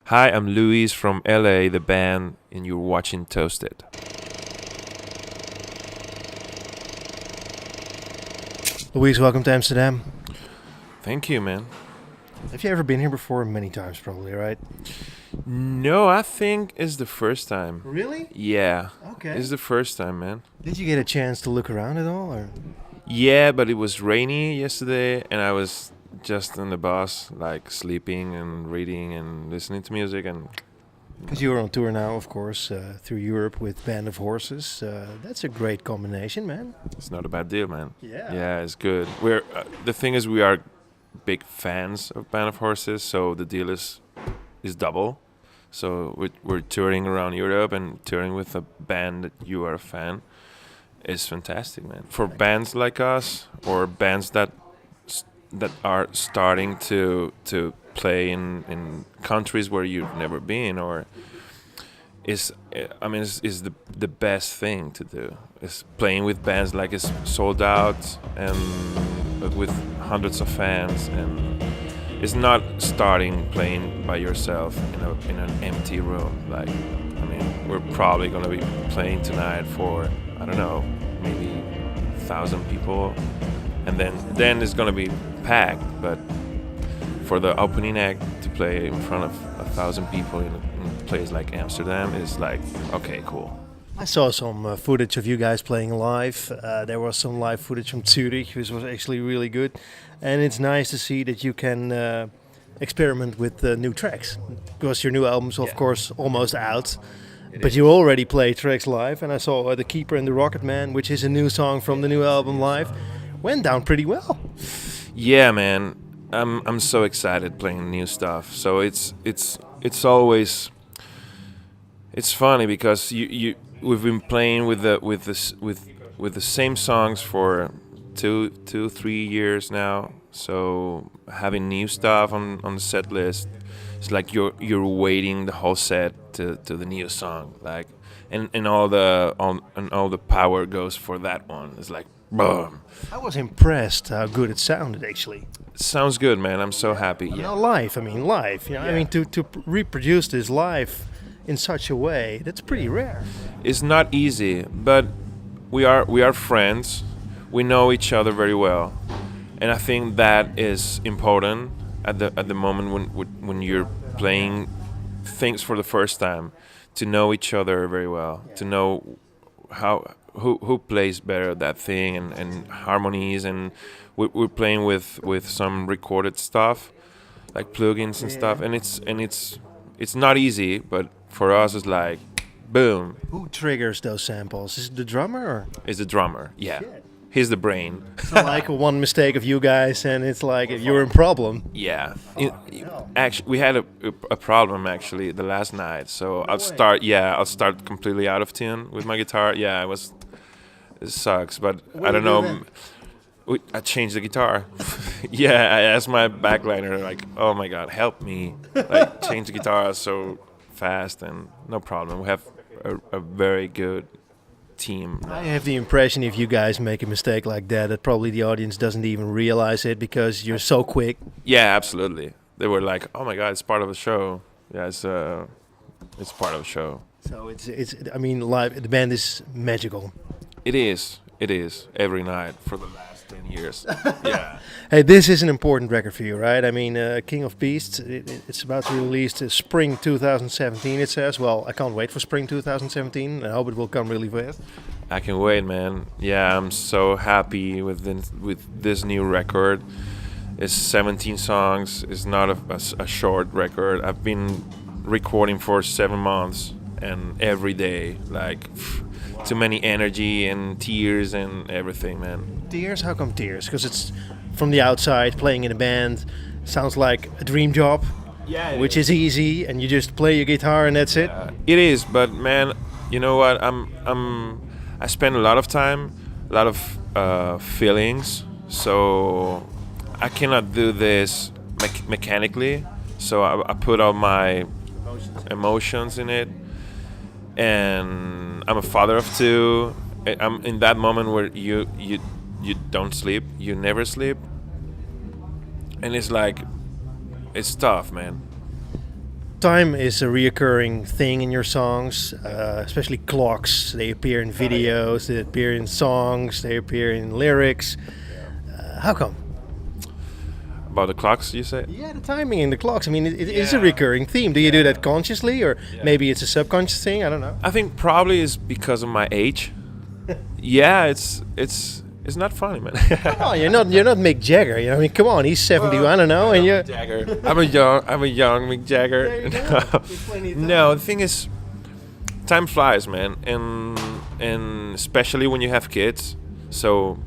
Hi, I'm Luis from LA, the band, and you're watching Toasted. Louise, welcome to Amsterdam. Thank you, man. Have you ever been here before? Many times, probably, right? No, I think it's the first time. Really? Yeah, Okay. it's the first time, man. Did you get a chance to look around at all, or? Yeah, but it was rainy yesterday, and I was just on the bus, like sleeping and reading and listening to music, and Because you're on tour now, of course, through Europe with Band of Horses. That's a great combination, man. it's not a bad deal, man. Yeah. Yeah, it's good. We're the thing is we are big fans of Band of Horses, so the deal is double. So we're touring around Europe and touring with a band that you are a fan is fantastic, man. For bands like us or bands that are starting to play in countries where you've never been or is the best thing to do. Is playing with bands like it's sold out and with hundreds of fans, and it's not starting playing by yourself in an empty room. Like, I mean, we're probably gonna be playing tonight for, I don't know, maybe 1,000 people, and then it's gonna be packed. But for the opening act to play in front of 1,000 people in a place like Amsterdam is like, okay, cool. I saw some footage of you guys playing live. There was some live footage from Zurich, which was actually really good. And it's nice to see that you can experiment with new tracks. Because your new album's, of course, almost out. But you already play tracks live. And I saw The Keeper and the Rocket Man, which is a new song from the new album live. Went down pretty well. Yeah, man, I'm so excited playing new stuff. So it's always it's funny because we've been playing with the same songs for 3 years now. So having new stuff on the set list, it's like you're waiting the whole set to the new song, like, and all the power goes for that one. It's like boom. I was impressed how good it sounded, actually. It sounds good, man. I'm so happy. Yeah. Yeah, Live, I mean, live. You know, I Yeah. mean, to reproduce this live in such a way, that's pretty rare. it's not easy, but we are friends. We know each other very well, and I think that is important at the moment when you're playing things for the first time, to know each other very well, to know who plays better that thing, and harmonies, and we're playing with some recorded stuff like plugins and stuff, and it's not easy, but for us it's like boom. Who triggers those samples? Is it the drummer? Or? Is the drummer. Yeah, he's the brain. So like one mistake of you guys, and it's like you're in problem. Yeah. Actually, we had a problem actually the last night. So I'll start completely out of tune with my guitar. Yeah, it sucks, but I don't know. I changed the guitar. Yeah, I asked my backliner, like, oh my god, help me, like, change the guitar so fast, and no problem. We have a very good team. I have the impression if you guys make a mistake like that probably the audience doesn't even realize it because you're so quick. Yeah, absolutely. They were like, oh my god, it's part of the show. Yeah, it's part of the show. So it's I mean, live, the band is magical. It is every night for the last 10 years. Yeah. Hey, this is an important record for you, right? I mean, King of Beasts, it's about to be released spring 2017, it says. Well, I can't wait for spring 2017. I hope it will come really fast. I can wait, man. Yeah, I'm so happy with this new record. It's 17 songs. It's not a short record. I've been recording for 7 months, and every day, like, too many energy and tears and everything, man. Tears? How come tears? Because it's from the outside, playing in a band. Sounds like a dream job, Yeah, which is easy, and you just play your guitar and that's it. It is, but man, you know what? I spend a lot of time, a lot of feelings, so I cannot do this mechanically. So I put all my emotions in it, and I'm a father of two. I'm in that moment where you don't sleep, you never sleep, and it's like, it's tough, man. Time is a reoccurring thing in your songs, especially clocks. They appear in videos, they appear in songs, they appear in lyrics. How come? About the clocks, you say? Yeah, the timing in the clocks. I mean, it is a recurring theme. Do you do that consciously, or maybe it's a subconscious thing? I don't know. I think probably is because of my age. Yeah, it's not funny, man. Come on, you're not Mick Jagger. You know, I mean, come on, he's 70. I don't know, and you. Jagger. I'm a young Mick Jagger. There you go. There's plenty of time. No, the thing is, time flies, man, and especially when you have kids. So,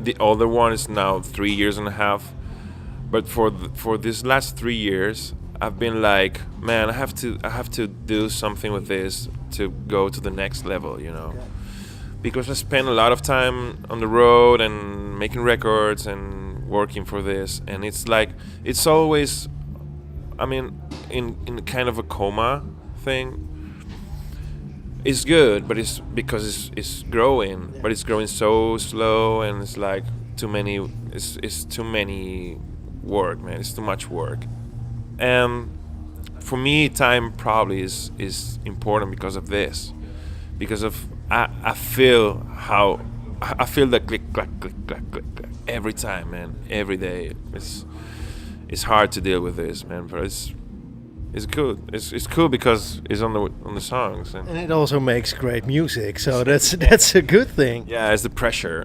the older one is now 3 years and a half, but for this last 3 years, I've been like, man, I have to do something with this to go to the next level, you know. Because I spend a lot of time on the road and making records and working for this, and it's like it's always, I mean, in kind of a coma thing. It's good, but it's because it's growing, but it's growing so slow, and it's like too many. It's too many work, man. It's too much work, and for me, time probably is important because of this, because of I feel how I feel the click clack click clack click clack every time, man. Every day, it's hard to deal with this, man. But it's cool. It's cool because it's on the songs, And it also makes great music, so that's a good thing. yeah, it's the pressure.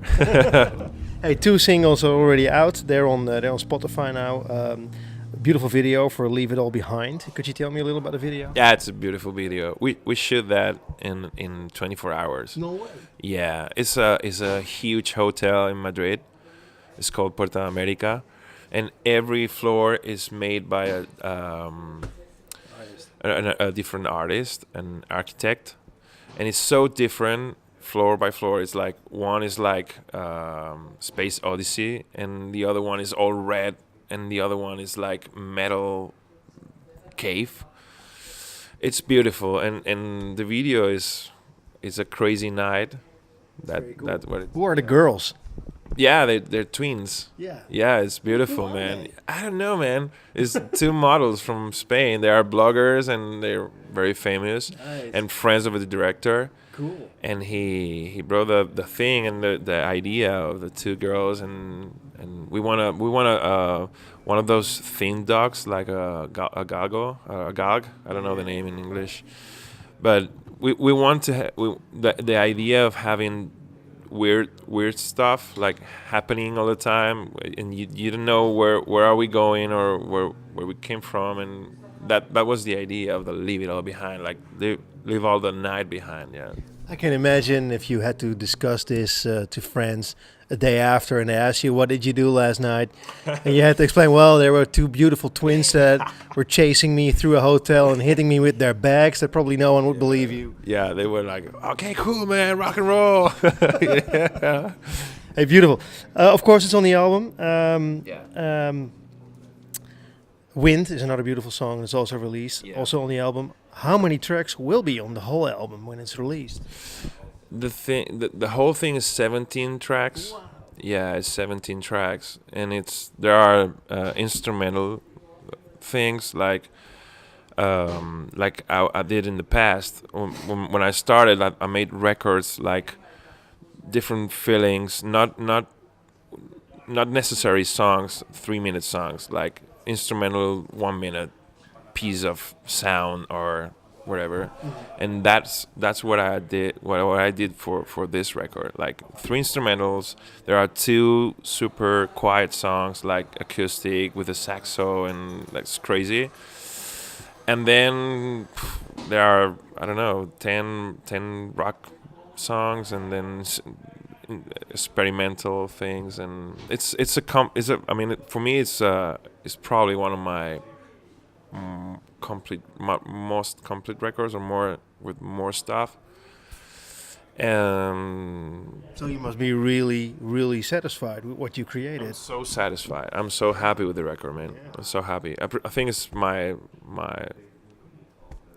Hey, 2 singles are already out. They're on Spotify now. Beautiful video for "Leave It All Behind." Could you tell me a little about the video? Yeah, it's a beautiful video. We shoot that in 24 hours. No way. Yeah, it's a huge hotel in Madrid. It's called Puerto America, and every floor is made by a different artist, an architect, and it's so different floor by floor. It's like one is like Space Odyssey, and the other one is all red, and the other one is like metal cave. It's beautiful, and the video is a crazy night. Cool. That what it, Who are the girls? yeah, they're twins. Yeah. Yeah, it's beautiful, man. I don't know, man. It's 2 models from Spain. They are bloggers and they're very famous Nice. and friends of the director. Cool. And he brought the thing and the idea of the 2 girls, and we wanna one of those thin dogs like a gog. I don't know the name in English, but we want to the idea of having weird stuff like happening all the time, and you don't know where are we going or where we came from, and that was the idea of the leave it all behind, like leave all the night behind. Yeah. I can imagine if you had to discuss this to friends a day after and they asked you, what did you do last night? And you had to explain, well, there were 2 beautiful twins that were chasing me through a hotel and hitting me with their bags, that probably no one would believe you. Yeah, they were like, okay, cool, man, rock and roll. Yeah. Hey, beautiful. Of course, it's on the album. Wind is another beautiful song. It's also released, also on the album. How many tracks will be on the whole album when it's released? The whole thing is 17 tracks. Wow. Yeah, it's 17 tracks, and there are instrumental things like I did in the past. When I started, I made records like different feelings, not necessary songs, 3-minute songs, like instrumental 1-minute piece of sound or whatever. And that's what I did. What I did for this record, like 3 instrumentals. There are 2 super quiet songs, like acoustic with a saxo, and that's crazy. And then there are, I don't know, 10 rock songs, and then experimental things, and I mean, for me, it's probably one of my most complete records, or more with more stuff. And so you must be really, really satisfied with what you created. I'm so satisfied. I'm so happy with the record, man. Yeah. I'm so happy. I think it's my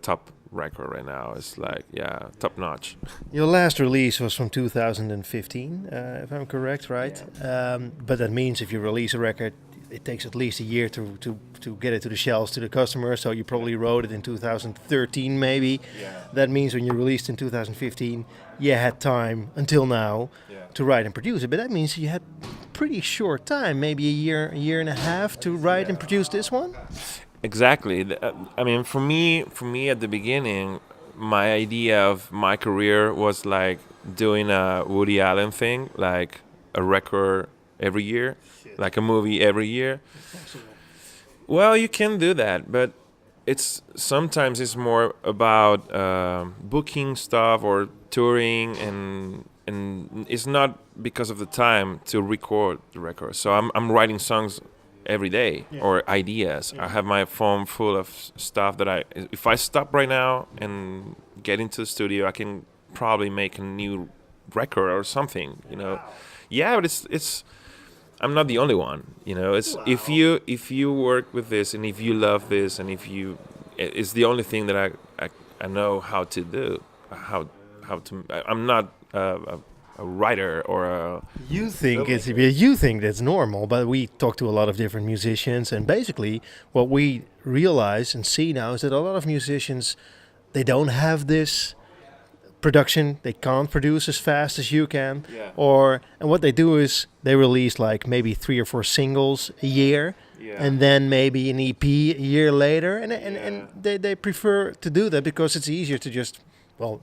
top record right now. It's like, yeah, top notch. Your last release was from 2015, if I'm correct, right? Yeah. But that means if you release a record it takes at least a year to get it to the shelves to the customer. So you probably wrote it in 2013 maybe. Yeah. That means when you released in 2015, you had time until now to write and produce it. But that means you had pretty short time, maybe a year and a half to write and produce this one. Exactly. I mean, for me at the beginning, my idea of my career was like doing a Woody Allen thing, like a record every year, like a movie every year. Well, you can do that, but it's sometimes it's more about booking stuff or touring, and it's not because of the time to record the record. So I'm writing songs every day or ideas. I have my phone full of stuff that if I stop right now and get into the studio, I can probably make a new record or something, you know. Yeah, but it's I'm not the only one, you know. It's if you work with this and if you love this and it's the only thing that I know how to do, how to. I'm not a writer or a. You think that's normal, but we talk to a lot of different musicians, and basically what we realize and see now is that a lot of musicians, they don't have this production. They can't produce as fast as you can. And what they do is they release like maybe 3 or 4 singles a year, and then maybe an EP a year later, and they prefer to do that because it's easier to just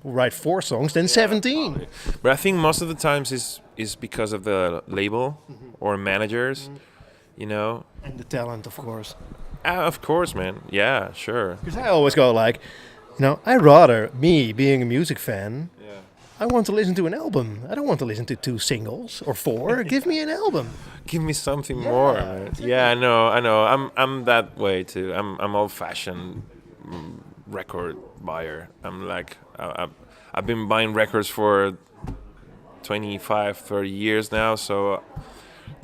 write 4 songs than 17. Probably. But I think most of the times is because of the label or managers, you know. And the talent, of course. Of course, man. Yeah, sure. Because I always go like, I rather, me being a music fan, I want to listen to an album. I don't want to listen to 2 singles or 4. Give me an album. Give me something more, man. Yeah, I know. I'm that way too. I'm old-fashioned record buyer. I'm like, I've been buying records for 25, 30 years now. So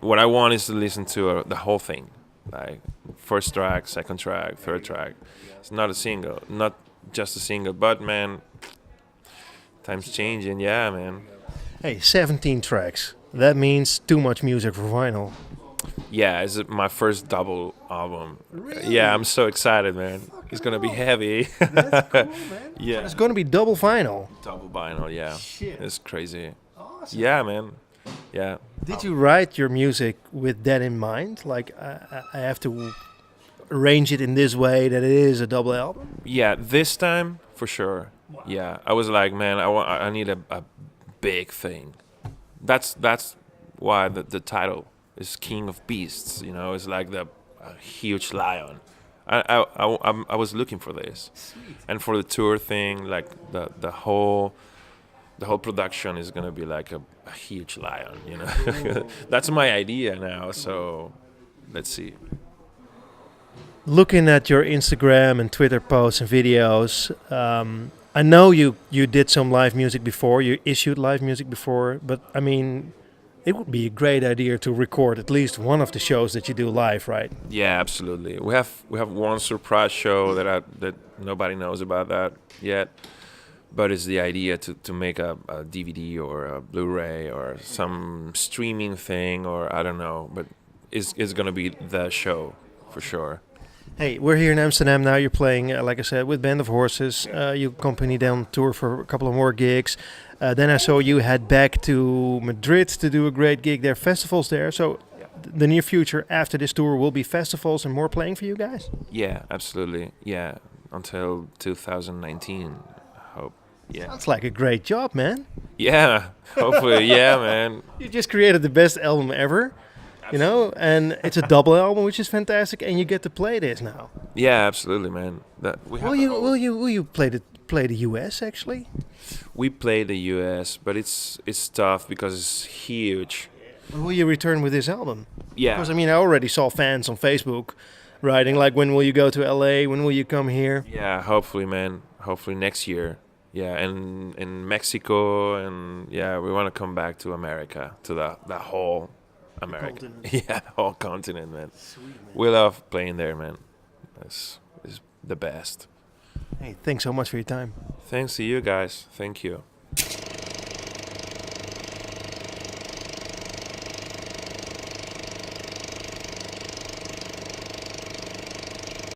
what I want is to listen to the whole thing, like first track, second track, third track. It's not a single, not just a single, but man, time's changing. Yeah, man. Hey, 17 tracks. That means too much music for vinyl. Yeah, it's my first double album. Really? Yeah, I'm so excited, man. It's gonna be heavy. That's cool, man. Yeah. It's going to be double vinyl. Double vinyl, yeah. Shit. It's crazy. Awesome. Yeah, man. Yeah. Did you write your music with that in mind? Like, I have to arrange it in this way that it is a double album? Yeah, this time for sure. Wow. Yeah, I was like, man, I need a big thing. That's why the title is King of Beasts. You know, it's like a huge lion. I was looking for this. Sweet. And for the tour thing, like the whole production is gonna be like a huge lion. You know, that's my idea now. So let's see. Looking at your Instagram and Twitter posts and videos, I know you did some live music before, you issued live music before, but I mean, it would be a great idea to record at least one of the shows that you do live, right? Yeah, absolutely. We have one surprise show that nobody knows about that yet, but it's the idea to make a DVD or a Blu-ray or some streaming thing, or I don't know, but it's gonna be the show for sure. Hey, we're here in Amsterdam now. You're playing, like I said, with Band of Horses. You accompany them on tour for a couple of more gigs. Then I saw you head back to Madrid to do a great gig there, festivals there. So the near future after this tour will be festivals and more playing for you guys? Yeah, absolutely. Yeah, until 2019, I hope. Yeah. Sounds like a great job, man. Yeah, hopefully. Yeah, man. You just created the best album ever. You know, and it's a double album, which is fantastic, and you get to play this now. Yeah, absolutely, man. Will you play the US actually? We play the US, but it's tough because it's huge. Will you return with this album? Yeah. Because I mean, I already saw fans on Facebook writing like, "When will you go to LA? When will you come here?" Yeah, hopefully, man. Hopefully next year. Yeah, and in Mexico, and yeah, we want to come back to America, to the whole. America. Yeah, the whole continent, man. Sweet, man. We love playing there, man. It's the best. Hey, thanks so much for your time. Thanks to you guys. Thank you.